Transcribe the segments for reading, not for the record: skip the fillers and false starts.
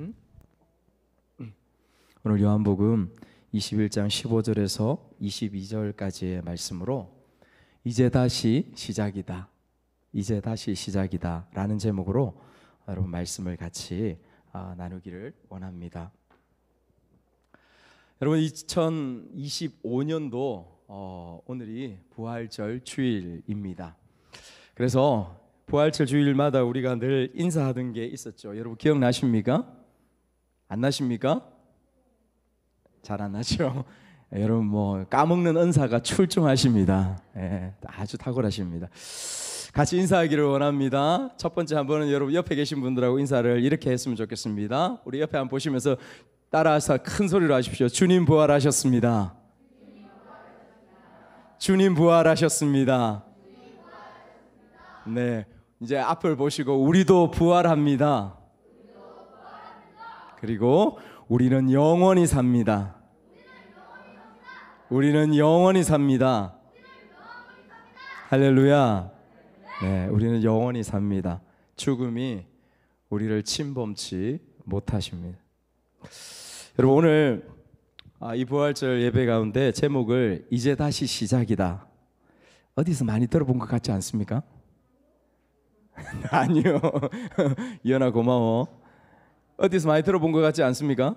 아멘. 오늘 요한복음 21장 15절에서 22절까지의 말씀으로 이제 다시 시작이다, 이제 다시 시작이다 라는 제목으로 여러분 말씀을 같이 나누기를 원합니다. 여러분 2025년도 오늘이 부활절 주일입니다. 그래서 부활절 주일마다 우리가 늘 인사하던 게 있었죠. 여러분 기억나십니까? 안 나십니까? 잘 안 나죠? 여러분 뭐 까먹는 은사가 출중하십니다. 아주 탁월하십니다. 같이 인사하기를 원합니다. 첫 번째 한번은 여러분 옆에 계신 분들하고 인사를 이렇게 했으면 좋겠습니다. 우리 옆에 한번 보시면서 따라서 큰 소리로 하십시오. 주님 부활하셨습니다. 주님 부활하셨습니다. 네, 이제 앞을 보시고 우리도 부활합니다. 그리고 우리는 영원히 삽니다. 우리는 영원히 삽니다. 할렐루야. 네, 우리는 영원히 삽니다. 죽음이 우리를 침범치 못하십니다. 여러분 오늘 이 부활절 예배 가운데 제목을 이제 다시 시작이다. 어디서 많이 들어본 것 같지 않습니까? 아니요. 이현아 고마워. 어디서 많이 들어본 것 같지 않습니까?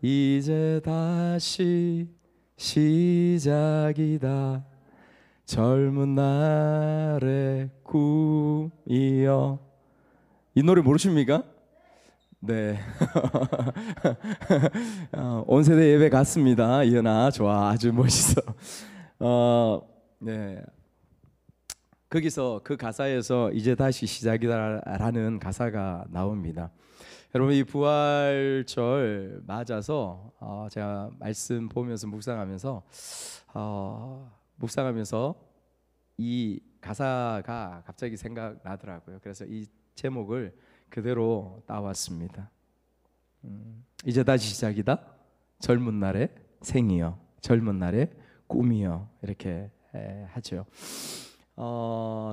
이제 다시 시작이다. 젊은 날의 꿈이여. 이 노래 모르십니까? 네. 온 세대 예배 갔습니다. 이현아 좋아, 아주 멋있어. 네. 거기서 그 가사에서 이제 다시 시작이다라는 가사가 나옵니다. 여러분 이 부활절 맞아서 제가 말씀 보면서 묵상하면서 이 가사가 갑자기 생각나더라고요. 그래서 이 제목을 그대로 따왔습니다. 이제 다시 시작이다. 젊은 날의 생이여, 젊은 날의 꿈이여, 이렇게 하죠.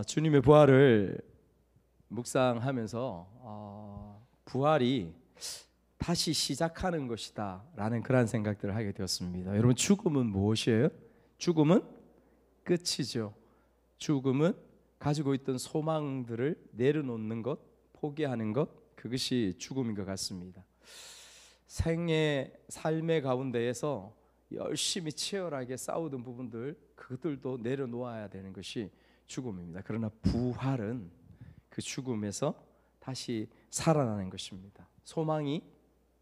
주님의 부활을 묵상하면서 부활이 다시 시작하는 것이다 라는 그런 생각들을 하게 되었습니다. 여러분 죽음은 무엇이에요? 죽음은 끝이죠. 죽음은 가지고 있던 소망들을 내려놓는 것, 포기하는 것, 그것이 죽음인 것 같습니다. 삶의 가운데에서 열심히 치열하게 싸우던 부분들, 그것들도 내려놓아야 되는 것이 죽음입니다. 그러나 부활은 그 죽음에서 다시 살아나는 것입니다. 소망이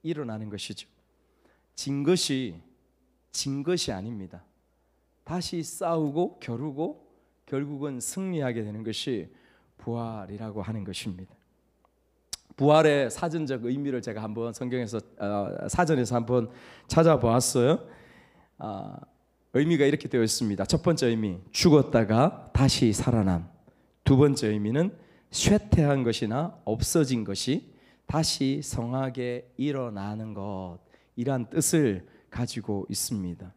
일어나는 것이죠. 진 것이 아닙니다. 다시 싸우고 겨루고 결국은 승리하게 되는 것이 부활이라고 하는 것입니다. 부활의 사전적 의미를 제가 한번 성경에서 사전에서 한번 찾아보았어요. 의미가 이렇게 되어 있습니다. 첫 번째 의미, 죽었다가 다시 살아남. 두 번째 의미는 쇠퇴한 것이나 없어진 것이 다시 성하게 일어나는 것, 이러한 뜻을 가지고 있습니다.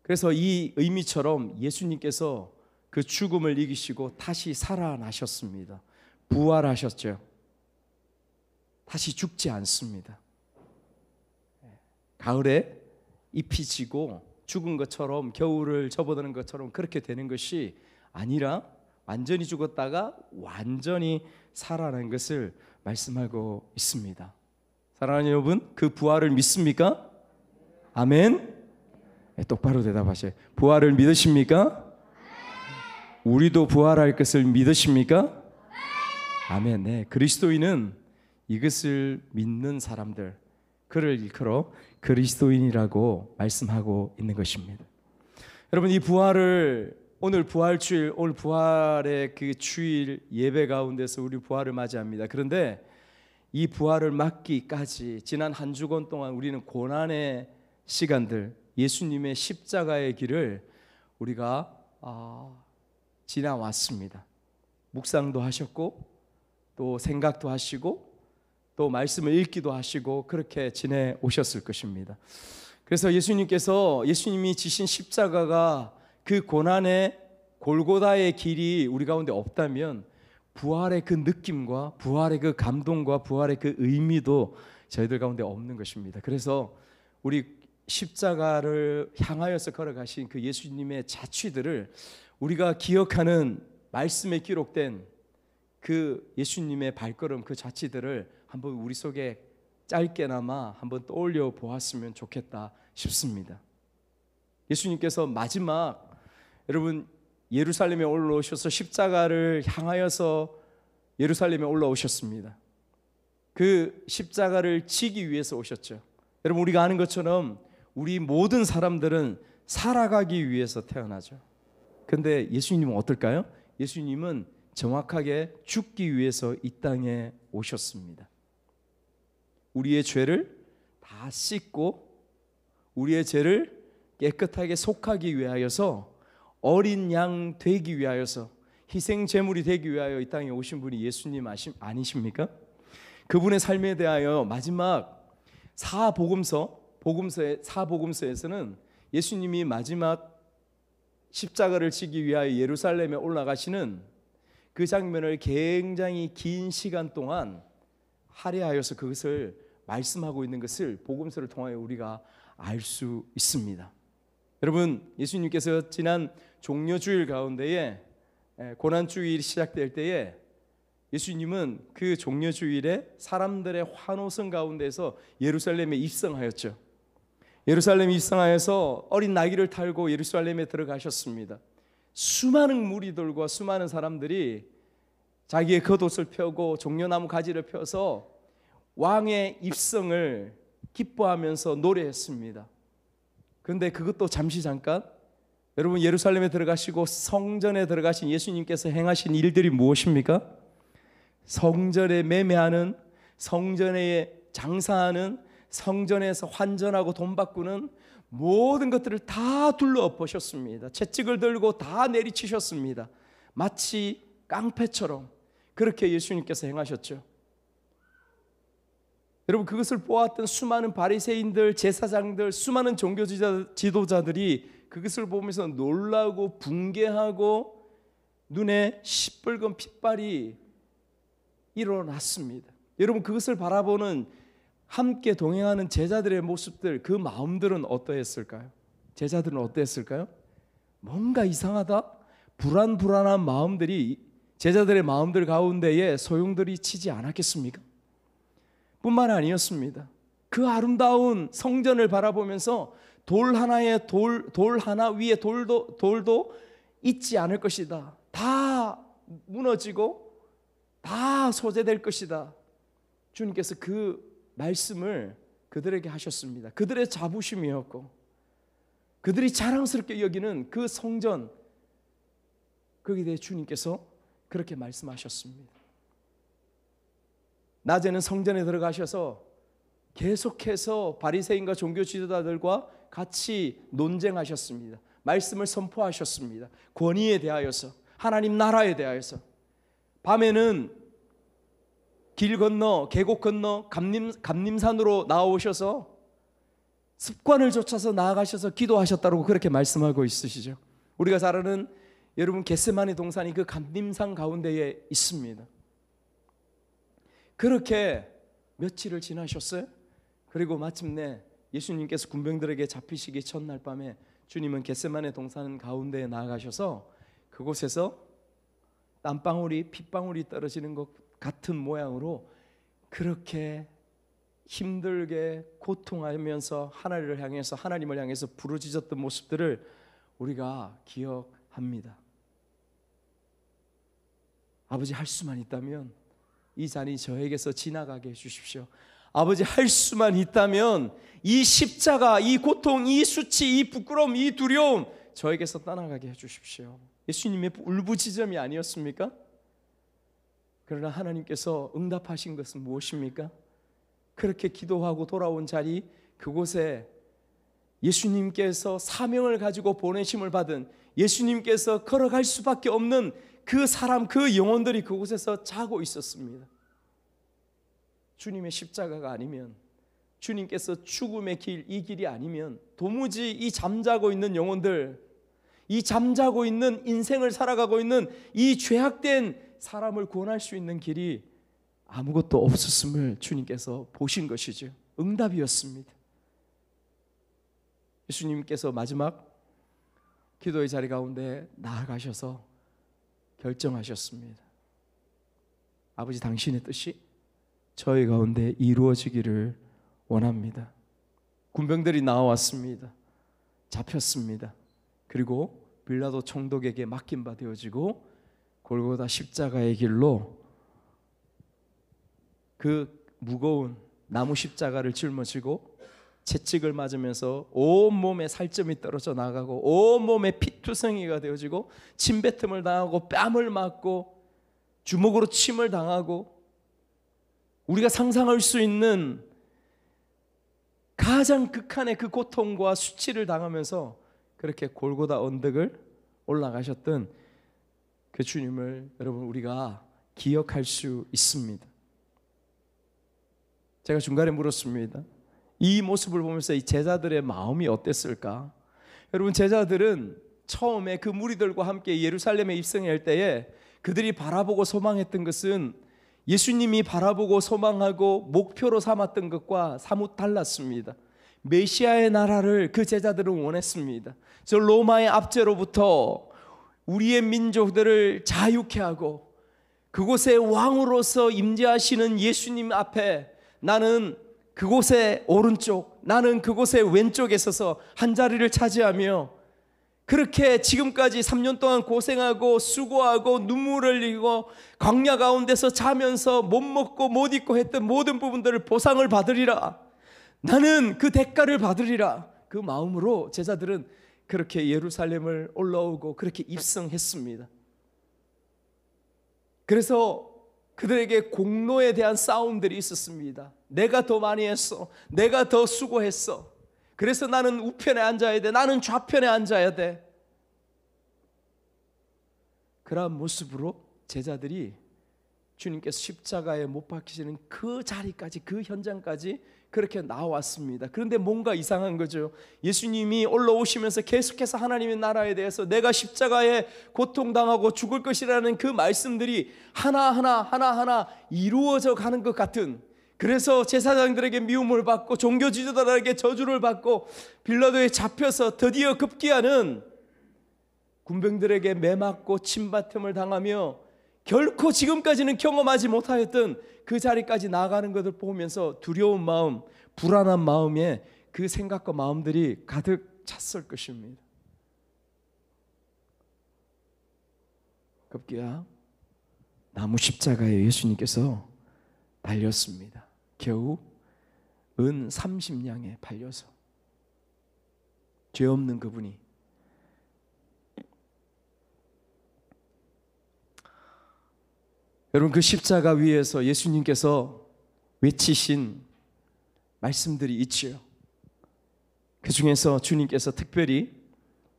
그래서 이 의미처럼 예수님께서 그 죽음을 이기시고 다시 살아나셨습니다. 부활하셨죠. 다시 죽지 않습니다. 가을에 잎이 지고 죽은 것처럼, 겨울을 접어드는 것처럼 그렇게 되는 것이 아니라 완전히 죽었다가 완전히 살아난 것을 말씀하고 있습니다. 사랑하는 여러분, 그 부활을 믿습니까? 아멘. 네, 똑바로 대답하세요. 부활을 믿으십니까? 우리도 부활할 것을 믿으십니까? 아멘. 네, 그리스도인은 이것을 믿는 사람들, 그를 일컬어 그리스도인이라고 말씀하고 있는 것입니다. 여러분 이 부활을 오늘 부활주일, 오늘 부활의 그 주일 예배 가운데서 우리 부활을 맞이합니다. 그런데 이 부활을 맞기까지 지난 한 주간 동안 우리는 고난의 시간들, 예수님의 십자가의 길을 우리가 지나왔습니다. 묵상도 하셨고 또 생각도 하시고 또 말씀을 읽기도 하시고 그렇게 지내오셨을 것입니다. 그래서 예수님이 지신 십자가가 그 고난의 골고다의 길이 우리 가운데 없다면 부활의 그 느낌과 부활의 그 감동과 부활의 그 의미도 저희들 가운데 없는 것입니다. 그래서 우리 십자가를 향하여서 걸어가신 그 예수님의 자취들을 우리가 기억하는 말씀에 기록된 그 예수님의 발걸음, 그 자취들을 한번 우리 속에 짧게나마 한번 떠올려 보았으면 좋겠다 싶습니다. 예수님께서 마지막, 여러분, 예루살렘에 올라오셔서 십자가를 향하여서 예루살렘에 올라오셨습니다. 그 십자가를 지기 위해서 오셨죠. 여러분, 우리가 아는 것처럼 우리 모든 사람들은 살아가기 위해서 태어나죠. 근데 예수님은 어떨까요? 예수님은 정확하게 죽기 위해서 이 땅에 오셨습니다. 우리의 죄를 다 씻고 우리의 죄를 깨끗하게 속하기 위하여서, 어린 양 되기 위하여서, 희생 제물이 되기 위하여 이 땅에 오신 분이 예수님 아니십니까? 그분의 삶에 대하여 마지막 사복음서에서는 예수님이 마지막 십자가를 지기 위하여 예루살렘에 올라가시는 그 장면을 굉장히 긴 시간 동안 할애하여서 그것을 말씀하고 있는 것을 복음서를 통하여 우리가 알 수 있습니다. 여러분, 예수님께서 지난 종려주일 가운데에, 고난주일이 시작될 때에 예수님은 그 종려주일에 사람들의 환호성 가운데서 예루살렘에 입성하였죠. 예루살렘에 입성하여서 어린 나귀를 탈고 예루살렘에 들어가셨습니다. 수많은 무리들과 수많은 사람들이 자기의 겉옷을 펴고 종려나무 가지를 펴서 왕의 입성을 기뻐하면서 노래했습니다. 그런데 그것도 잠깐, 여러분, 예루살렘에 들어가시고 성전에 들어가신 예수님께서 행하신 일들이 무엇입니까? 성전에 매매하는, 성전에 장사하는, 성전에서 환전하고 돈 바꾸는 모든 것들을 다 둘러엎으셨습니다. 채찍을 들고 다 내리치셨습니다. 마치 깡패처럼 그렇게 예수님께서 행하셨죠. 여러분, 그것을 보았던 수많은 바리새인들, 제사장들, 수많은 종교 지도자들이 그것을 보면서 놀라고 붕괴하고 눈에 시뻘건 핏발이 일어났습니다. 여러분, 그것을 바라보는 함께 동행하는 제자들의 모습들, 그 마음들은 어떠했을까요? 제자들은 어떠했을까요? 뭔가 이상하다, 불안한 마음들이 제자들의 마음들 가운데에 소용돌이 치지 않았겠습니까? 뿐만 아니었습니다. 그 아름다운 성전을 바라보면서 돌 하나 위에 돌도 있지 않을 것이다, 다 무너지고 다 소재될 것이다, 주님께서 그 말씀을 그들에게 하셨습니다. 그들의 자부심이었고 그들이 자랑스럽게 여기는 그 성전, 거기에 대해 주님께서 그렇게 말씀하셨습니다. 낮에는 성전에 들어가셔서 계속해서 바리새인과 종교 지도자들과 같이 논쟁하셨습니다. 말씀을 선포하셨습니다. 권위에 대하여서, 하나님 나라에 대하여서. 밤에는 길 건너, 계곡 건너 감림산으로 나오셔서 습관을 쫓아서 나아가셔서 기도하셨다고 그렇게 말씀하고 있으시죠. 우리가 잘 아는, 여러분, 겟세마네 동산이 그 감림산 가운데에 있습니다. 그렇게 며칠을 지나셨어요. 그리고 마침내 예수님께서 군병들에게 잡히시기 첫날 밤에 주님은 겟세마네 동산 가운데에 나아가셔서 그곳에서 땀방울이 핏방울이 떨어지는 것 같은 모양으로 그렇게 힘들게 고통하면서 하나님을 향해서 부르짖었던 모습들을 우리가 기억합니다. 아버지, 할 수만 있다면 이 잔이 저에게서 지나가게 해주십시오. 아버지, 할 수만 있다면 이 십자가, 이 고통, 이 수치, 이 부끄러움, 이 두려움 저에게서 떠나가게 해주십시오. 예수님의 울부짖음이 아니었습니까? 그러나 하나님께서 응답하신 것은 무엇입니까? 그렇게 기도하고 돌아온 자리, 그곳에 예수님께서 사명을 가지고 보내심을 받은, 예수님께서 걸어갈 수밖에 없는 그 사람, 그 영혼들이 그곳에서 자고 있었습니다. 주님의 십자가가 아니면, 주님께서 죽음의 길, 이 길이 아니면 도무지 이 잠자고 있는 영혼들, 이 잠자고 있는 인생을 살아가고 있는 이 죄악된 사람을 구원할 수 있는 길이 아무것도 없었음을 주님께서 보신 것이죠. 응답이었습니다. 예수님께서 마지막 기도의 자리 가운데 나아가셔서 결정하셨습니다. 아버지, 당신의 뜻이 저희 가운데 이루어지기를 원합니다. 군병들이 나와왔습니다. 잡혔습니다. 그리고 빌라도 총독에게 맡긴 바 되어지고 골고다 십자가의 길로 그 무거운 나무 십자가를 짊어지고 채찍을 맞으면서 온몸에 살점이 떨어져 나가고 온몸에 피투성이가 되어지고 침뱉음을 당하고 뺨을 맞고 주먹으로 침을 당하고 우리가 상상할 수 있는 가장 극한의 그 고통과 수치를 당하면서 그렇게 골고다 언덕을 올라가셨던 그 주님을 여러분 우리가 기억할 수 있습니다. 제가 중간에 물었습니다. 이 모습을 보면서 이 제자들의 마음이 어땠을까? 여러분, 제자들은 처음에 그 무리들과 함께 예루살렘에 입성할 때에 그들이 바라보고 소망했던 것은 예수님이 바라보고 소망하고 목표로 삼았던 것과 사뭇 달랐습니다. 메시아의 나라를 그 제자들은 원했습니다. 저 로마의 압제로부터 우리의 민족들을 자유케 하고 그곳의 왕으로서 임재하시는 예수님 앞에 나는 그곳의 오른쪽, 나는 그곳의 왼쪽에 서서 한 자리를 차지하며 그렇게 지금까지 3년 동안 고생하고 수고하고 눈물을 흘리고 광야 가운데서 자면서 못 먹고 못 입고 했던 모든 부분들을 보상을 받으리라. 나는 그 대가를 받으리라. 그 마음으로 제자들은 그렇게 예루살렘을 올라오고 그렇게 입성했습니다. 그래서 그들에게 공로에 대한 싸움들이 있었습니다. 내가 더 많이 했어. 내가 더 수고했어. 그래서 나는 우편에 앉아야 돼. 나는 좌편에 앉아야 돼. 그러한 모습으로 제자들이 주님께서 십자가에 못 박히시는 그 자리까지, 그 현장까지 그렇게 나왔습니다. 그런데 뭔가 이상한 거죠. 예수님이 올라오시면서 계속해서 하나님의 나라에 대해서 내가 십자가에 고통당하고 죽을 것이라는 그 말씀들이 하나하나 이루어져 가는 것 같은, 그래서 제사장들에게 미움을 받고 종교 지도자들에게 저주를 받고 빌라도에 잡혀서 드디어 급기야는 군병들에게 매맞고 침뱉음을 당하며 결코 지금까지는 경험하지 못하였던 그 자리까지 나아가는 것을 보면서 두려운 마음, 불안한 마음에 그 생각과 마음들이 가득 찼을 것입니다. 급기야 나무 십자가에 예수님께서 달렸습니다. 겨우 은 30냥에 팔려서 죄 없는 그분이 여러분, 그 십자가 위에서 예수님께서 외치신 말씀들이 있지요. 그 중에서 주님께서 특별히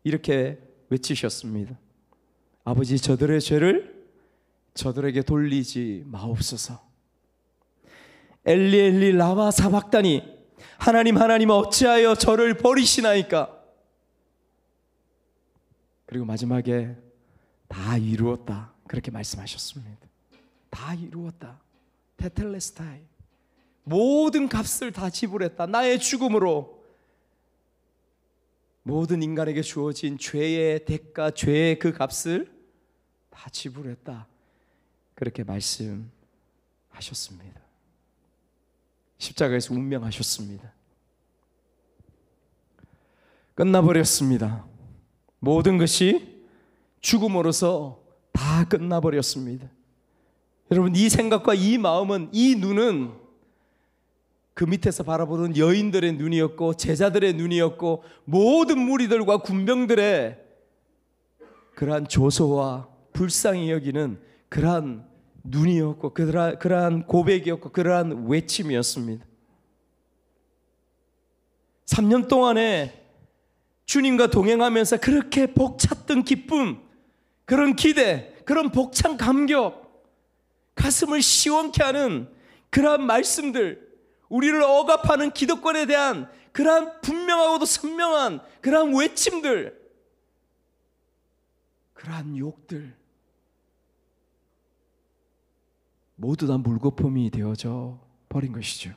이렇게 외치셨습니다. 아버지, 저들의 죄를 저들에게 돌리지 마옵소서. 엘리 엘리 라마 사박다니, 하나님 하나님 어찌하여 저를 버리시나이까. 그리고 마지막에 다 이루었다, 그렇게 말씀하셨습니다. 다 이루었다. 테텔레스타이, 모든 값을 다 지불했다. 나의 죽음으로 모든 인간에게 주어진 죄의 대가, 죄의 그 값을 다 지불했다, 그렇게 말씀하셨습니다. 십자가에서 운명하셨습니다. 끝나버렸습니다. 모든 것이 죽음으로서 다 끝나버렸습니다. 여러분, 이 생각과 이 마음은, 이 눈은 그 밑에서 바라보는 여인들의 눈이었고 제자들의 눈이었고 모든 무리들과 군병들의 그러한 조소와 불쌍히 여기는 그러한 눈이었고 그러한 고백이었고 그러한 외침이었습니다. 3년 동안에 주님과 동행하면서 그렇게 벅찼던 기쁨, 그런 기대, 그런 벅찬 감격, 가슴을 시원케 하는 그러한 말씀들, 우리를 억압하는 기득권에 대한 그러한 분명하고도 선명한 그러한 외침들, 그러한 욕들, 모두 다 물거품이 되어져 버린 것이죠.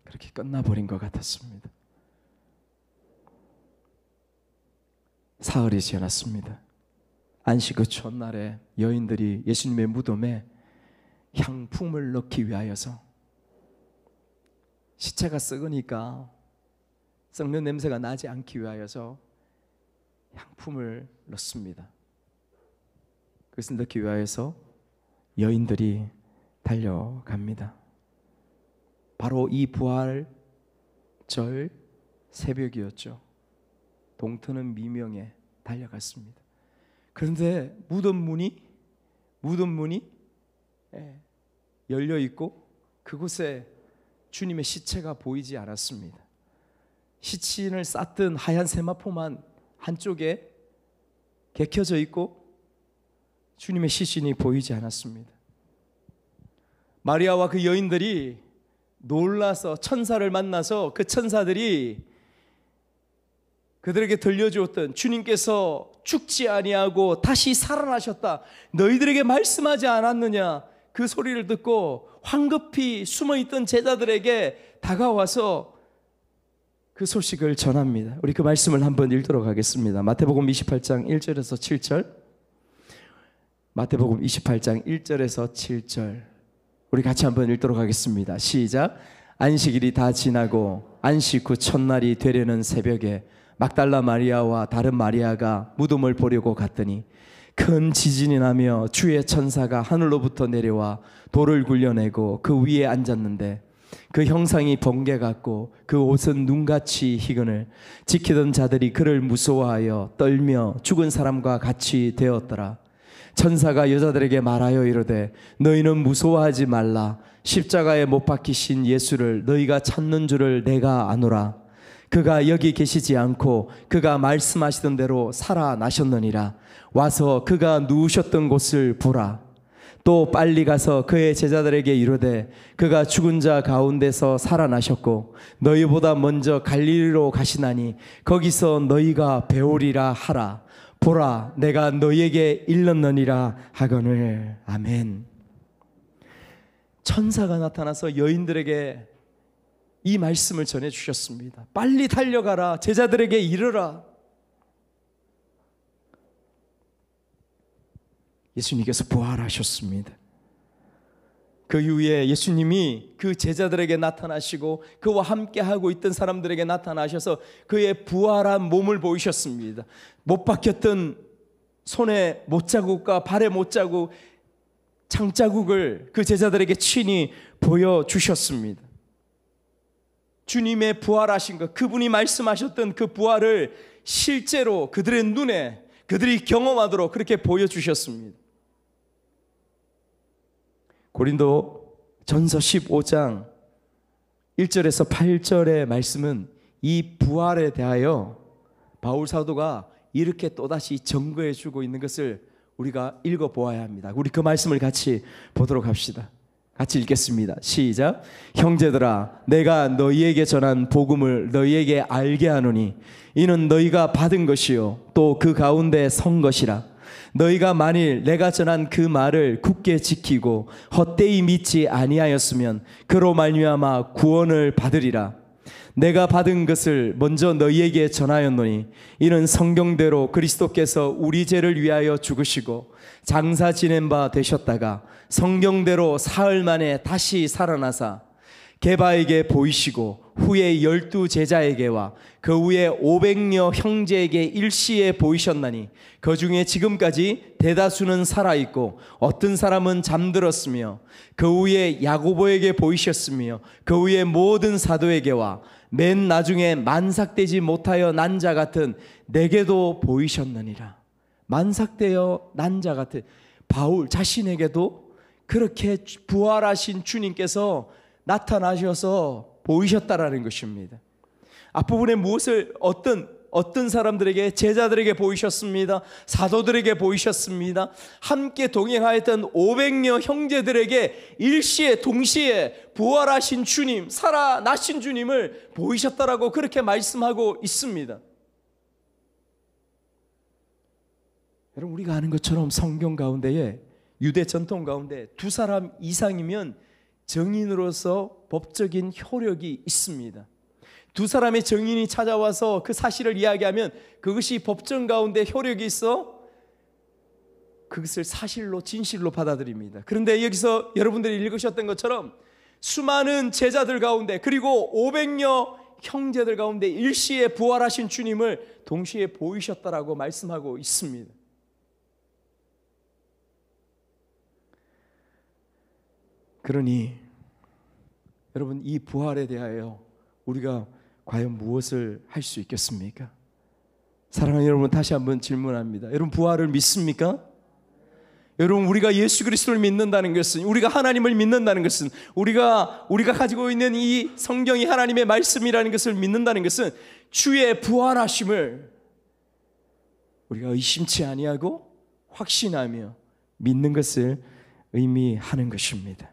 그렇게 끝나버린 것 같았습니다. 사흘이 지났습니다. 안식 그 첫날에 여인들이 예수님의 무덤에 향품을 넣기 위하여서, 시체가 썩으니까 썩는 냄새가 나지 않기 위하여서 향품을 넣습니다. 그것을 넣기 위하여서 여인들이 달려갑니다. 바로 이 부활절 새벽이었죠. 동트는 미명에 달려갔습니다. 그런데 무덤 문이 열려 있고 그곳에 주님의 시체가 보이지 않았습니다. 시신을 쌌던 하얀 세마포만 한쪽에 개켜져 있고 주님의 시신이 보이지 않았습니다. 마리아와 그 여인들이 놀라서 천사를 만나서 그 천사들이 그들에게 들려주었던 주님께서 죽지 아니하고 다시 살아나셨다, 너희들에게 말씀하지 않았느냐, 그 소리를 듣고 황급히 숨어있던 제자들에게 다가와서 그 소식을 전합니다. 우리 그 말씀을 한번 읽도록 하겠습니다. 마태복음 28장 1절에서 7절. 마태복음 28장 1절에서 7절 우리 같이 한번 읽도록 하겠습니다. 시작. 안식일이 다 지나고 안식 후 첫날이 되려는 새벽에 막달라 마리아와 다른 마리아가 무덤을 보려고 갔더니 큰 지진이 나며 주의 천사가 하늘로부터 내려와 돌을 굴려내고 그 위에 앉았는데 그 형상이 번개 같고 그 옷은 눈같이 희근을 지키던 자들이 그를 무서워하여 떨며 죽은 사람과 같이 되었더라. 천사가 여자들에게 말하여 이르되 너희는 무서워하지 말라. 십자가에 못 박히신 예수를 너희가 찾는 줄을 내가 아노라. 그가 여기 계시지 않고 그가 말씀하시던 대로 살아나셨느니라. 와서 그가 누우셨던 곳을 보라. 또 빨리 가서 그의 제자들에게 이르되 그가 죽은 자 가운데서 살아나셨고 너희보다 먼저 갈릴리로 가시나니 거기서 너희가 배우리라 하라. 보라, 내가 너희에게 일렀느니라 하거늘. 아멘. 천사가 나타나서 여인들에게 이 말씀을 전해주셨습니다. 빨리 달려가라. 제자들에게 이르라. 예수님께서 부활하셨습니다. 그 이후에 예수님이 그 제자들에게 나타나시고 그와 함께하고 있던 사람들에게 나타나셔서 그의 부활한 몸을 보이셨습니다. 못 박혔던 손에 못자국과 발에 못자국, 창자국을 그 제자들에게 친히 보여주셨습니다. 주님의 부활하신 것, 그분이 말씀하셨던 그 부활을 실제로 그들의 눈에 그들이 경험하도록 그렇게 보여주셨습니다. 고린도 전서 15장 1절에서 8절의 말씀은 이 부활에 대하여 바울 사도가 이렇게 또다시 증거해 주고 있는 것을 우리가 읽어보아야 합니다. 우리 그 말씀을 같이 보도록 합시다. 같이 읽겠습니다. 시작. 형제들아, 내가 너희에게 전한 복음을 너희에게 알게 하노니 이는 너희가 받은 것이요 또 그 가운데 선 것이라. 너희가 만일 내가 전한 그 말을 굳게 지키고 헛되이 믿지 아니하였으면 그로 말미암아 구원을 받으리라. 내가 받은 것을 먼저 너희에게 전하였노니 이는 성경대로 그리스도께서 우리 죄를 위하여 죽으시고 장사 지낸 바 되셨다가 성경대로 사흘 만에 다시 살아나사 게바에게 보이시고 후에 12 제자에게와 그 후에 500여 형제에게 일시에 보이셨나니 그 중에 지금까지 대다수는 살아있고 어떤 사람은 잠들었으며 그 후에 야고보에게 보이셨으며 그 후에 모든 사도에게와 맨 나중에 만삭되지 못하여 난 자 같은 내게도 보이셨느니라. 만삭되어 난 자 같은 바울 자신에게도 그렇게 부활하신 주님께서 나타나셔서 보이셨다라는 것입니다. 앞부분에 무엇을 어떤 사람들에게, 제자들에게 보이셨습니다. 사도들에게 보이셨습니다. 함께 동행하였던 500여 형제들에게 일시에 동시에 부활하신 주님, 살아나신 주님을 보이셨다라고 그렇게 말씀하고 있습니다. 여러분, 우리가 아는 것처럼 성경 가운데에 유대 전통 가운데 두 사람 이상이면 증인으로서 법적인 효력이 있습니다. 두 사람의 증인이 찾아와서 그 사실을 이야기하면 그것이 법정 가운데 효력이 있어 그것을 사실로 진실로 받아들입니다. 그런데 여기서 여러분들이 읽으셨던 것처럼 수많은 제자들 가운데 그리고 500여 형제들 가운데 일시에 부활하신 주님을 동시에 보이셨다라고 말씀하고 있습니다. 그러니 여러분, 이 부활에 대하여 우리가 과연 무엇을 할 수 있겠습니까? 사랑하는 여러분, 다시 한번 질문합니다. 여러분, 부활을 믿습니까? 여러분, 우리가 예수 그리스도를 믿는다는 것은, 우리가 하나님을 믿는다는 것은, 우리가 가지고 있는 이 성경이 하나님의 말씀이라는 것을 믿는다는 것은 주의 부활하심을 우리가 의심치 아니하고 확신하며 믿는 것을 의미하는 것입니다.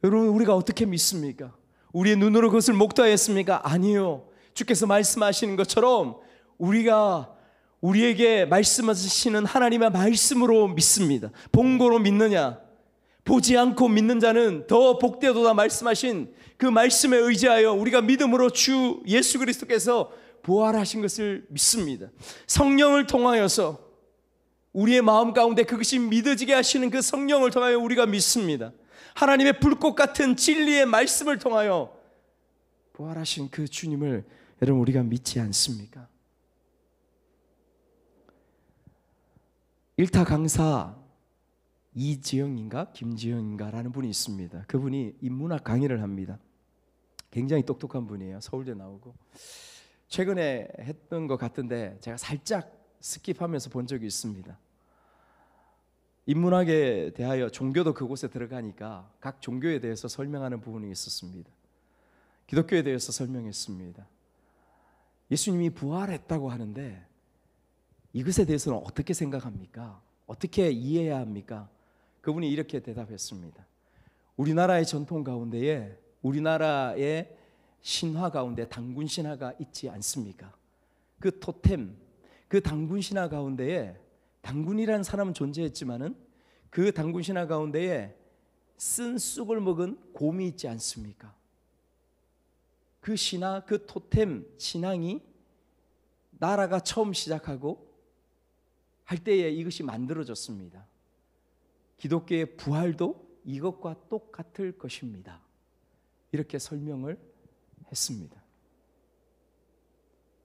여러분, 우리가 어떻게 믿습니까? 우리의 눈으로 그것을 목도하였습니까? 아니요. 주께서 말씀하시는 것처럼 우리에게 말씀하시는 하나님의 말씀으로 믿습니다. 본고로 믿느냐? 보지 않고 믿는 자는 더 복되도다 말씀하신 그 말씀에 의지하여 우리가 믿음으로 주 예수 그리스도께서 부활하신 것을 믿습니다. 성령을 통하여서 우리의 마음 가운데 그것이 믿어지게 하시는 그 성령을 통하여 우리가 믿습니다. 하나님의 불꽃 같은 진리의 말씀을 통하여 부활하신 그 주님을 여러분, 우리가 믿지 않습니까? 일타 강사 이지영인가 김지영인가라는 분이 있습니다. 그분이 인문학 강의를 합니다. 굉장히 똑똑한 분이에요. 서울대 나오고 최근에 했던 것 같은데 제가 살짝 스킵하면서 본 적이 있습니다. 인문학에 대하여 종교도 그곳에 들어가니까 각 종교에 대해서 설명하는 부분이 있었습니다. 기독교에 대해서 설명했습니다. 예수님이 부활했다고 하는데 이것에 대해서는 어떻게 생각합니까? 어떻게 이해해야 합니까? 그분이 이렇게 대답했습니다. 우리나라의 전통 가운데에, 우리나라의 신화 가운데 당군 신화가 있지 않습니까? 그 토템, 그 당군 신화 가운데에 당군이라는 사람은 존재했지만은 그 당군 신화 가운데에 쓴 쑥을 먹은 곰이 있지 않습니까? 그 신화, 그 토템 신앙이 나라가 처음 시작하고 할 때에 이것이 만들어졌습니다. 기독교의 부활도 이것과 똑같을 것입니다. 이렇게 설명을 했습니다.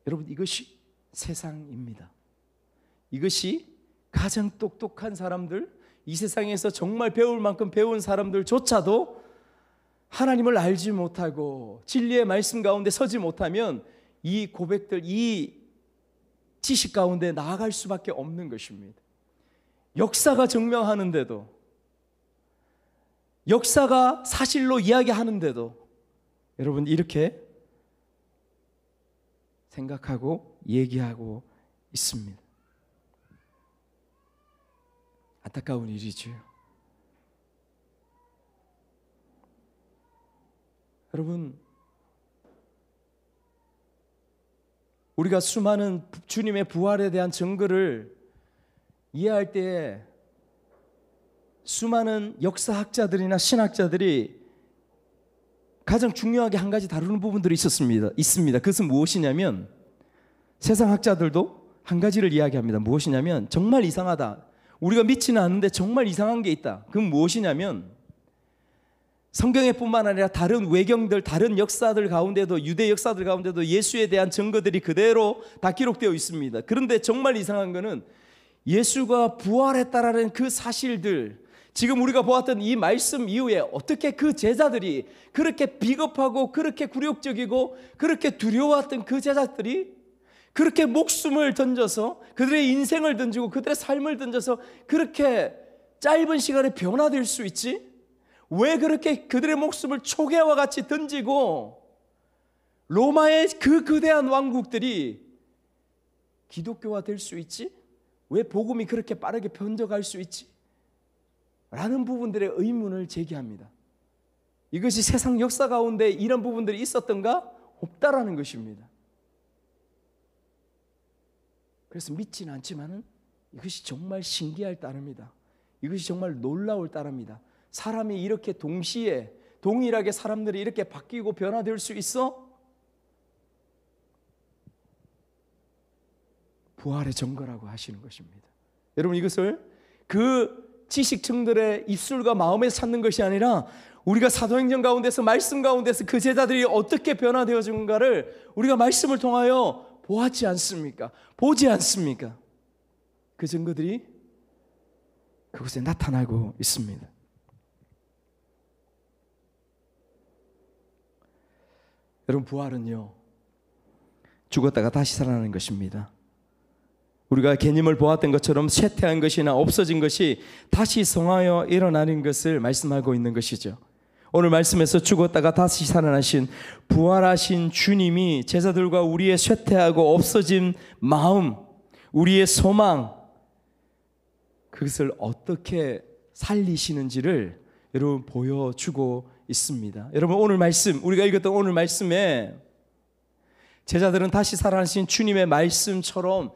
여러분, 이것이 세상입니다. 이것이 가장 똑똑한 사람들, 이 세상에서 정말 배울 만큼 배운 사람들조차도 하나님을 알지 못하고 진리의 말씀 가운데 서지 못하면 이 고백들, 이 지식 가운데 나아갈 수밖에 없는 것입니다. 역사가 증명하는데도, 역사가 사실로 이야기하는데도 여러분, 이렇게 생각하고 얘기하고 있습니다. 안타까운 일이죠. 여러분, 우리가 수많은 주님의 부활에 대한 증거를 이해할 때에 수많은 역사학자들이나 신학자들이 가장 중요하게 한 가지 다루는 부분들이 있습니다. 그것은 무엇이냐면, 세상 학자들도 한 가지를 이야기합니다. 무엇이냐면, 정말 이상하다, 우리가 믿지는 않는데 정말 이상한 게 있다. 그건 무엇이냐면, 성경에 뿐만 아니라 다른 외경들, 다른 역사들 가운데도, 유대 역사들 가운데도 예수에 대한 증거들이 그대로 다 기록되어 있습니다. 그런데 정말 이상한 것은 예수가 부활했다라는 그 사실들, 지금 우리가 보았던 이 말씀 이후에 어떻게 그 제자들이, 그렇게 비겁하고 그렇게 굴욕적이고 그렇게 두려워했던 그 제자들이 그렇게 목숨을 던져서, 그들의 인생을 던지고 그들의 삶을 던져서 그렇게 짧은 시간에 변화될 수 있지? 왜 그렇게 그들의 목숨을 초계와 같이 던지고 로마의 그 거대한 왕국들이 기독교화 될 수 있지? 왜 복음이 그렇게 빠르게 번져갈 수 있지? 라는 부분들의 의문을 제기합니다. 이것이 세상 역사 가운데 이런 부분들이 있었던가? 없다라는 것입니다. 그래서 믿지는 않지만은 이것이 정말 신기할 따름이다. 이것이 정말 놀라울 따름이다. 사람이 이렇게 동시에 동일하게 사람들이 이렇게 바뀌고 변화될 수 있어? 부활의 증거라고 하시는 것입니다. 여러분, 이것을 그 지식층들의 입술과 마음에 찾는 것이 아니라 우리가 사도행전 가운데서 말씀 가운데서 그 제자들이 어떻게 변화되어진가를 우리가 말씀을 통하여 보았지 않습니까? 보지 않습니까? 그 증거들이 그곳에 나타나고 있습니다. 여러분, 부활은요, 죽었다가 다시 살아나는 것입니다. 우리가 개념을 보았던 것처럼 쇠퇴한 것이나 없어진 것이 다시 성하여 일어나는 것을 말씀하고 있는 것이죠. 오늘 말씀에서 죽었다가 다시 살아나신 부활하신 주님이 제자들과 우리의 쇠퇴하고 없어진 마음, 우리의 소망, 그것을 어떻게 살리시는지를 여러분 보여주고 있습니다. 여러분, 오늘 말씀, 우리가 읽었던 오늘 말씀에 제자들은 다시 살아나신 주님의 말씀처럼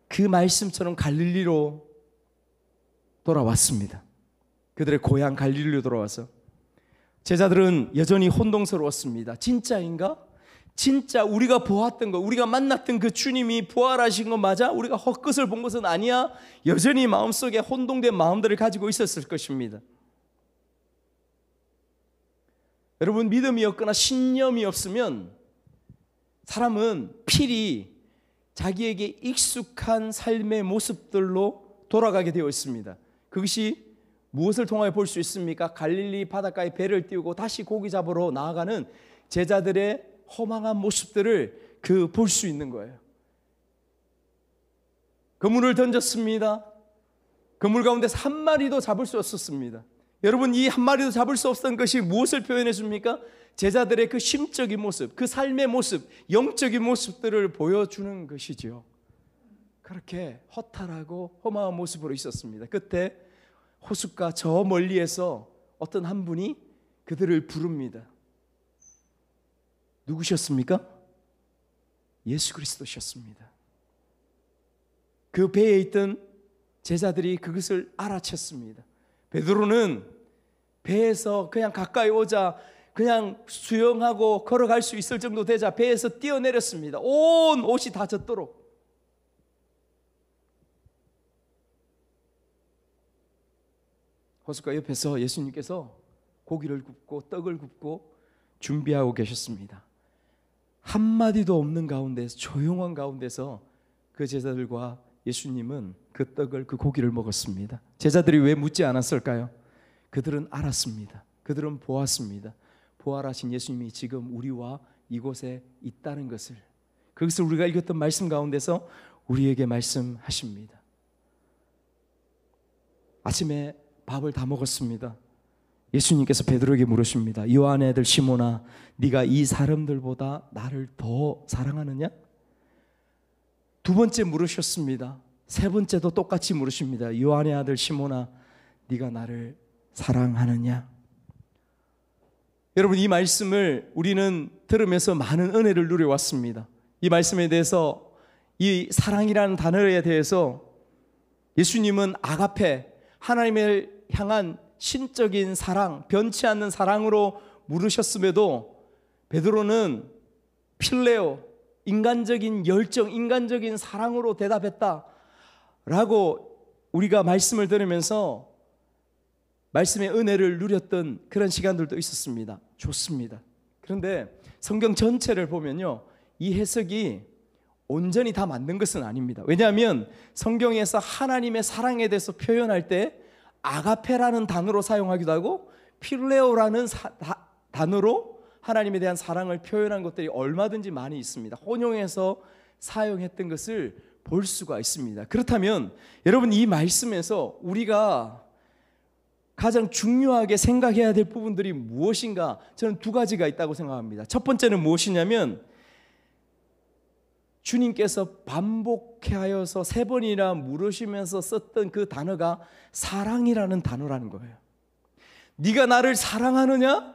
그 말씀처럼 갈릴리로 돌아왔습니다. 그들의 고향 갈릴리로 돌아와서 제자들은 여전히 혼동스러웠습니다. 진짜인가? 진짜 우리가 보았던 것, 우리가 만났던 그 주님이 부활하신 것 맞아? 우리가 헛것을 본 것은 아니야? 여전히 마음속에 혼동된 마음들을 가지고 있었을 것입니다. 여러분, 믿음이 없거나 신념이 없으면 사람은 필히 자기에게 익숙한 삶의 모습들로 돌아가게 되어 있습니다. 그것이 무엇을 통하여 볼 수 있습니까? 갈릴리 바닷가에 배를 띄우고 다시 고기 잡으러 나아가는 제자들의 허망한 모습들을 볼 수 있는 거예요. 그물을 던졌습니다. 그물 가운데서 한 마리도 잡을 수 없었습니다. 여러분, 이 한 마리도 잡을 수 없었던 것이 무엇을 표현해 줍니까? 제자들의 그 심적인 모습, 그 삶의 모습, 영적인 모습들을 보여주는 것이죠. 그렇게 허탈하고 허망한 모습으로 있었습니다. 그때 호숫가 저 멀리에서 어떤 한 분이 그들을 부릅니다. 누구셨습니까? 예수 그리스도셨습니다. 그 배에 있던 제자들이 그것을 알아챘습니다. 베드로는 배에서 그냥 가까이 오자 그냥 수영하고 걸어갈 수 있을 정도 되자 배에서 뛰어내렸습니다. 온 옷이 다 젖도록. 호숫가 옆에서 예수님께서 고기를 굽고 떡을 굽고 준비하고 계셨습니다. 한마디도 없는 가운데서, 조용한 가운데서 그 제자들과 예수님은 그 떡을, 그 고기를 먹었습니다. 제자들이 왜 묻지 않았을까요? 그들은 알았습니다. 그들은 보았습니다. 부활하신 예수님이 지금 우리와 이곳에 있다는 것을, 그것을 우리가 읽었던 말씀 가운데서 우리에게 말씀하십니다. 아침에 밥을 다 먹었습니다. 예수님께서 베드로에게 물으십니다. 요한의 아들 시몬아, 네가 이 사람들보다 나를 더 사랑하느냐? 두 번째 물으셨습니다. 세 번째도 똑같이 물으십니다. 요한의 아들 시몬아, 네가 나를 사랑하느냐? 여러분, 이 말씀을 우리는 들으면서 많은 은혜를 누려왔습니다. 이 말씀에 대해서, 이 사랑이라는 단어에 대해서 예수님은 아가페, 하나님을 향한 신적인 사랑, 변치 않는 사랑으로 물으셨음에도 베드로는 필레오, 인간적인 열정, 인간적인 사랑으로 대답했다 라고 우리가 말씀을 들으면서 말씀의 은혜를 누렸던 그런 시간들도 있었습니다. 좋습니다. 그런데 성경 전체를 보면요, 이 해석이 온전히 다 맞는 것은 아닙니다. 왜냐하면 성경에서 하나님의 사랑에 대해서 표현할 때 아가페라는 단어로 사용하기도 하고 필레오라는 단어로 하나님에 대한 사랑을 표현한 것들이 얼마든지 많이 있습니다. 혼용해서 사용했던 것을 볼 수가 있습니다. 그렇다면 여러분, 이 말씀에서 우리가 가장 중요하게 생각해야 될 부분들이 무엇인가? 저는 두 가지가 있다고 생각합니다. 첫 번째는 무엇이냐면, 주님께서 반복하여서 세 번이나 물으시면서 썼던 그 단어가 사랑이라는 단어라는 거예요. 네가 나를 사랑하느냐?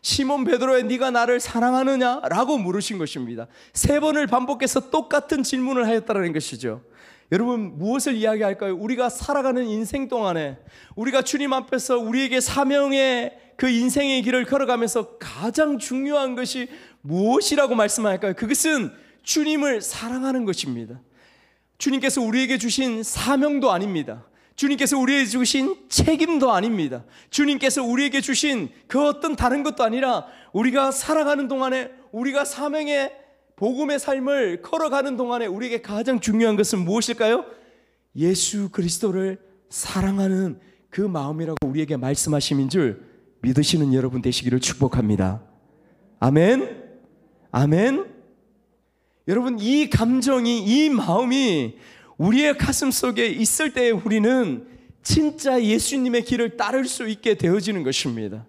시몬 베드로의 네가 나를 사랑하느냐? 라고 물으신 것입니다. 세 번을 반복해서 똑같은 질문을 하였다는 것이죠. 여러분, 무엇을 이야기할까요? 우리가 살아가는 인생 동안에 우리가 주님 앞에서 우리에게 사명의 그 인생의 길을 걸어가면서 가장 중요한 것이 무엇이라고 말씀할까요? 그것은 주님을 사랑하는 것입니다. 주님께서 우리에게 주신 사명도 아닙니다. 주님께서 우리에게 주신 책임도 아닙니다. 주님께서 우리에게 주신 그 어떤 다른 것도 아니라 우리가 살아가는 동안에 우리가 사명의 복음의 삶을 걸어가는 동안에 우리에게 가장 중요한 것은 무엇일까요? 예수 그리스도를 사랑하는 그 마음이라고 우리에게 말씀하심인 줄 믿으시는 여러분 되시기를 축복합니다. 아멘. 아멘. 여러분, 이 감정이, 이 마음이 우리의 가슴 속에 있을 때 우리는 진짜 예수님의 길을 따를 수 있게 되어지는 것입니다.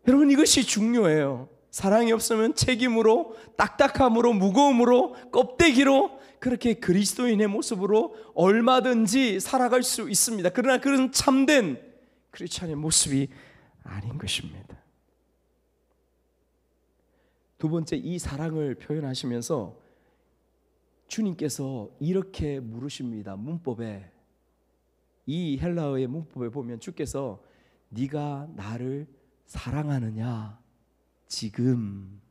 여러분, 이것이 중요해요. 사랑이 없으면 책임으로, 딱딱함으로, 무거움으로, 껍데기로 그렇게 그리스도인의 모습으로 얼마든지 살아갈 수 있습니다. 그러나 그런 참된 크리스찬의 모습이 아닌 것입니다. 두 번째, 이 사랑을 표현하시면서 주님께서 이렇게 물으십니다. 문법에, 이 헬라어의 문법에 보면 주께서 네가 나를 사랑하느냐, 지금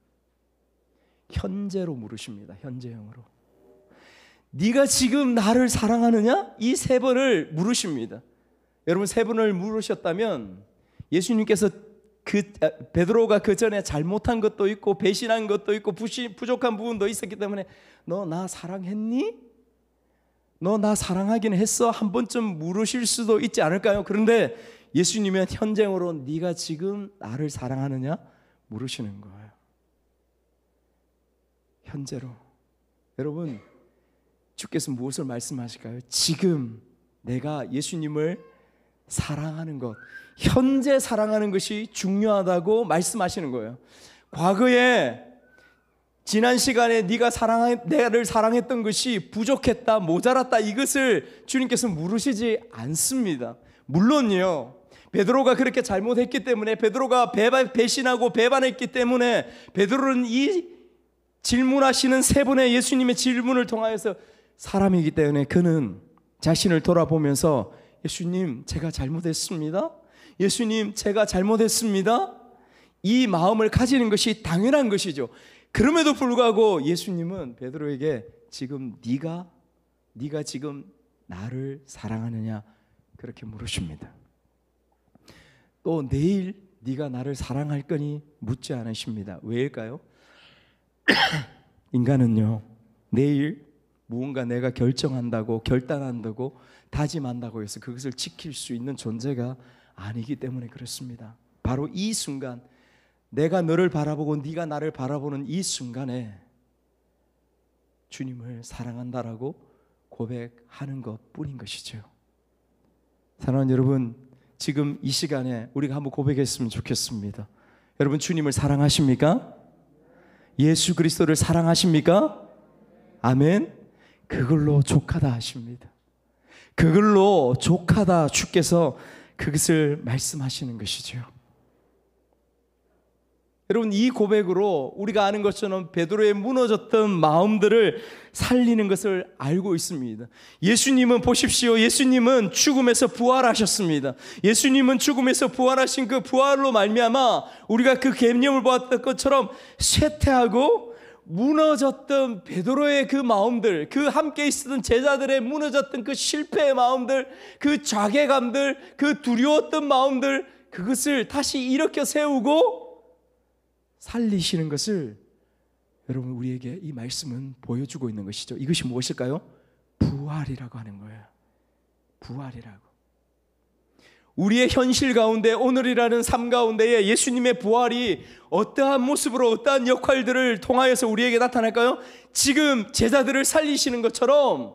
현재로 물으십니다. 현재형으로. 네가 지금 나를 사랑하느냐? 이 세 번을 물으십니다. 여러분, 세 번을 물으셨다면 예수님께서 베드로가 그 전에 잘못한 것도 있고 배신한 것도 있고 부족한 부분도 있었기 때문에 너 나 사랑했니? 너 나 사랑하긴 했어? 한 번쯤 물으실 수도 있지 않을까요? 그런데 예수님은 현재형으로 네가 지금 나를 사랑하느냐? 물으시는 거예요. 현재로. 여러분, 주께서 무엇을 말씀하실까요? 지금 내가 예수님을 사랑하는 것, 현재 사랑하는 것이 중요하다고 말씀하시는 거예요. 과거에 지난 시간에 나를 사랑했던 것이 부족했다, 모자랐다, 이것을 주님께서 물으시지 않습니다. 물론요, 베드로가 그렇게 잘못했기 때문에, 베드로가 배신하고 배반했기 때문에 베드로는 이 질문하시는 세 분의 예수님의 질문을 통하여서 사람이기 때문에 그는 자신을 돌아보면서 예수님, 제가 잘못했습니다. 예수님, 제가 잘못했습니다. 이 마음을 가지는 것이 당연한 것이죠. 그럼에도 불구하고 예수님은 베드로에게 지금 네가 지금 나를 사랑하느냐 그렇게 물으십니다. 또 내일 네가 나를 사랑할 거니 묻지 않으십니다. 왜일까요? 인간은요, 내일 무언가 내가 결정한다고, 결단한다고, 다짐한다고 해서 그것을 지킬 수 있는 존재가 아니기 때문에 그렇습니다. 바로 이 순간, 내가 너를 바라보고 네가 나를 바라보는 이 순간에 주님을 사랑한다라고 고백하는 것뿐인 것이죠. 사랑하는 여러분, 지금 이 시간에 우리가 한번 고백했으면 좋겠습니다. 여러분, 주님을 사랑하십니까? 예수 그리스도를 사랑하십니까? 아멘. 그걸로 족하다 하십니다. 그걸로 족하다, 주께서 그것을 말씀하시는 것이죠. 여러분, 이 고백으로 우리가 아는 것처럼 베드로의 무너졌던 마음들을 살리는 것을 알고 있습니다. 예수님은 보십시오. 예수님은 죽음에서 부활하셨습니다. 예수님은 죽음에서 부활하신 그 부활로 말미암아 우리가 그 개념을 보았던 것처럼 쇠퇴하고 무너졌던 베드로의 그 마음들, 그 함께 있었던 제자들의 무너졌던 그 실패의 마음들, 그 자괴감들, 그 두려웠던 마음들, 그것을 다시 일으켜 세우고 살리시는 것을 여러분, 우리에게 이 말씀은 보여주고 있는 것이죠. 이것이 무엇일까요? 부활이라고 하는 거예요. 부활이라고. 우리의 현실 가운데, 오늘이라는 삶 가운데에 예수님의 부활이 어떠한 모습으로, 어떠한 역할들을 통하여서 우리에게 나타날까요? 지금 제자들을 살리시는 것처럼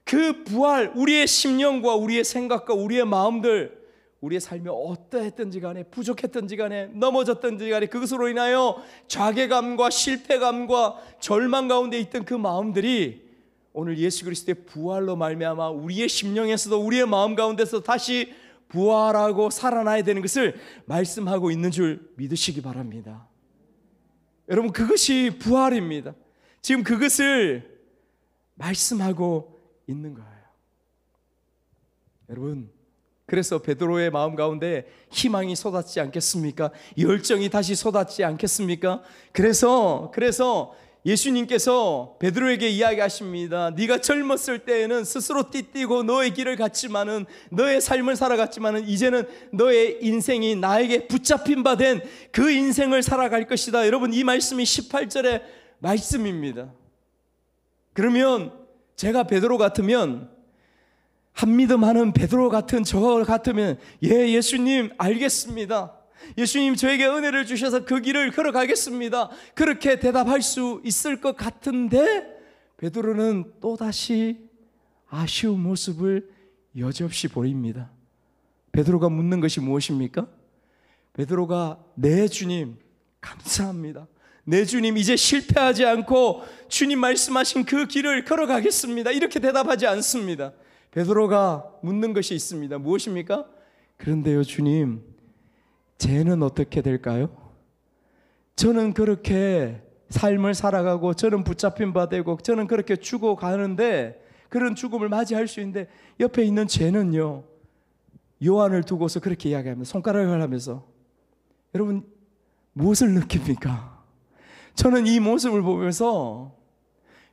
그 부활, 우리의 심령과 우리의 생각과 우리의 마음들, 우리의 삶이 어떠했든지 간에, 부족했든지 간에, 넘어졌든지 간에 그것으로 인하여 자괴감과 실패감과 절망 가운데 있던 그 마음들이 오늘 예수 그리스도의 부활로 말미암아 우리의 심령에서도, 우리의 마음 가운데서 다시 부활하고 살아나야 되는 것을 말씀하고 있는 줄 믿으시기 바랍니다. 여러분, 그것이 부활입니다. 지금 그것을 말씀하고 있는 거예요. 여러분, 그래서 베드로의 마음 가운데 희망이 쏟아지지 않겠습니까? 열정이 다시 쏟아지지 않겠습니까? 그래서 예수님께서 베드로에게 이야기하십니다. 네가 젊었을 때에는 스스로 띠뛰고 너의 길을 갔지만은, 너의 삶을 살아갔지만은, 이제는 너의 인생이 나에게 붙잡힌 바 된 그 인생을 살아갈 것이다. 여러분, 이 말씀이 18절의 말씀입니다. 그러면 제가 베드로 같으면, 한 믿음 하는 베드로 같은 저 같으면, 예수님 알겠습니다. 예수님 저에게 은혜를 주셔서 그 길을 걸어가겠습니다. 그렇게 대답할 수 있을 것 같은데, 베드로는 또다시 아쉬운 모습을 여지없이 보입니다. 베드로가 묻는 것이 무엇입니까? 베드로가 네 주님 감사합니다. 네 주님 이제 실패하지 않고 주님 말씀하신 그 길을 걸어가겠습니다. 이렇게 대답하지 않습니다. 베드로가 묻는 것이 있습니다. 무엇입니까? 그런데요 주님, 쟤는 어떻게 될까요? 저는 그렇게 삶을 살아가고 저는 붙잡힌 바 되고 저는 그렇게 죽어가는데, 그런 죽음을 맞이할 수 있는데 옆에 있는 쟤는요, 요한을 두고서 그렇게 이야기합니다. 손가락을 하면서. 여러분, 무엇을 느낍니까? 저는 이 모습을 보면서,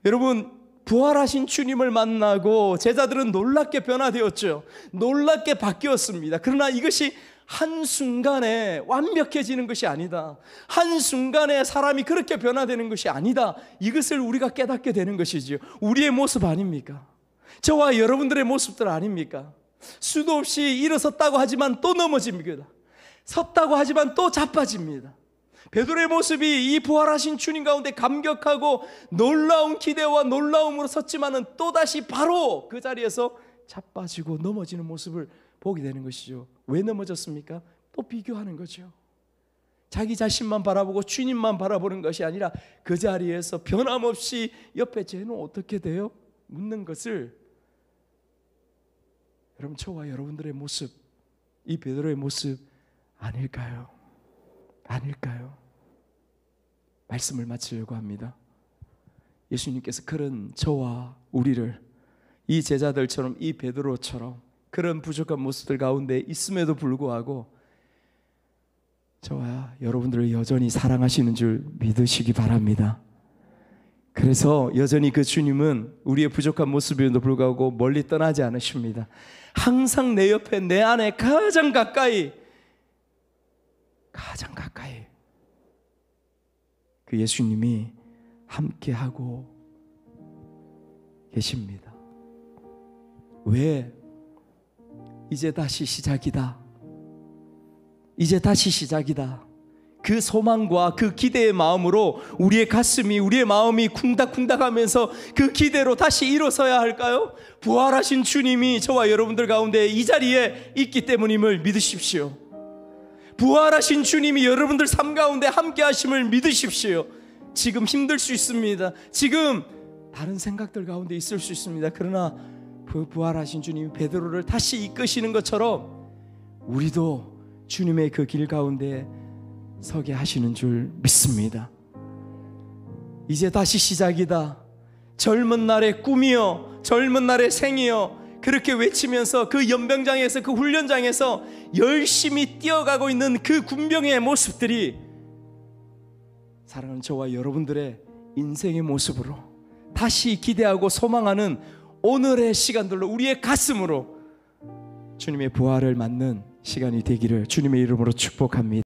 여러분, 부활하신 주님을 만나고 제자들은 놀랍게 변화되었죠. 놀랍게 바뀌었습니다. 그러나 이것이 한순간에 완벽해지는 것이 아니다. 한순간에 사람이 그렇게 변화되는 것이 아니다. 이것을 우리가 깨닫게 되는 것이죠. 우리의 모습 아닙니까? 저와 여러분들의 모습들 아닙니까? 수도 없이 일어섰다고 하지만 또 넘어집니다. 섰다고 하지만 또 자빠집니다. 베드로의 모습이 이 부활하신 주님 가운데 감격하고 놀라운 기대와 놀라움으로 섰지만은 또다시 바로 그 자리에서 자빠지고 넘어지는 모습을 보게 되는 것이죠. 왜 넘어졌습니까? 또 비교하는 거죠. 자기 자신만 바라보고 주님만 바라보는 것이 아니라 그 자리에서 변함없이 옆에 쟤는 어떻게 돼요? 묻는 것을, 여러분, 저와 여러분들의 모습, 이 베드로의 모습 아닐까요? 아닐까요? 말씀을 마치려고 합니다. 예수님께서 그런 저와 우리를 이 제자들처럼, 이 베드로처럼 그런 부족한 모습들 가운데 있음에도 불구하고 저와 여러분들을 여전히 사랑하시는 줄 믿으시기 바랍니다. 그래서 여전히 그 주님은 우리의 부족한 모습에도 불구하고 멀리 떠나지 않으십니다. 항상 내 옆에, 내 안에 가장 가까이 그 예수님이 함께하고 계십니다. 왜? 이제 다시 시작이다. 이제 다시 시작이다. 그 소망과 그 기대의 마음으로 우리의 가슴이, 우리의 마음이 쿵닥쿵닥하면서 그 기대로 다시 일어서야 할까요? 부활하신 주님이 저와 여러분들 가운데 이 자리에 있기 때문임을 믿으십시오. 부활하신 주님이 여러분들 삶 가운데 함께 하심을 믿으십시오. 지금 힘들 수 있습니다. 지금 다른 생각들 가운데 있을 수 있습니다. 그러나 부활하신 주님이 베드로를 다시 이끄시는 것처럼 우리도 주님의 그 길 가운데 서게 하시는 줄 믿습니다. 이제 다시 시작이다. 젊은 날의 꿈이여, 젊은 날의 생이여, 그렇게 외치면서 그 연병장에서, 그 훈련장에서 열심히 뛰어가고 있는 그 군병의 모습들이 사랑하는 저와 여러분들의 인생의 모습으로 다시 기대하고 소망하는 오늘의 시간들로 우리의 가슴으로 주님의 부활을 맞는 시간이 되기를 주님의 이름으로 축복합니다.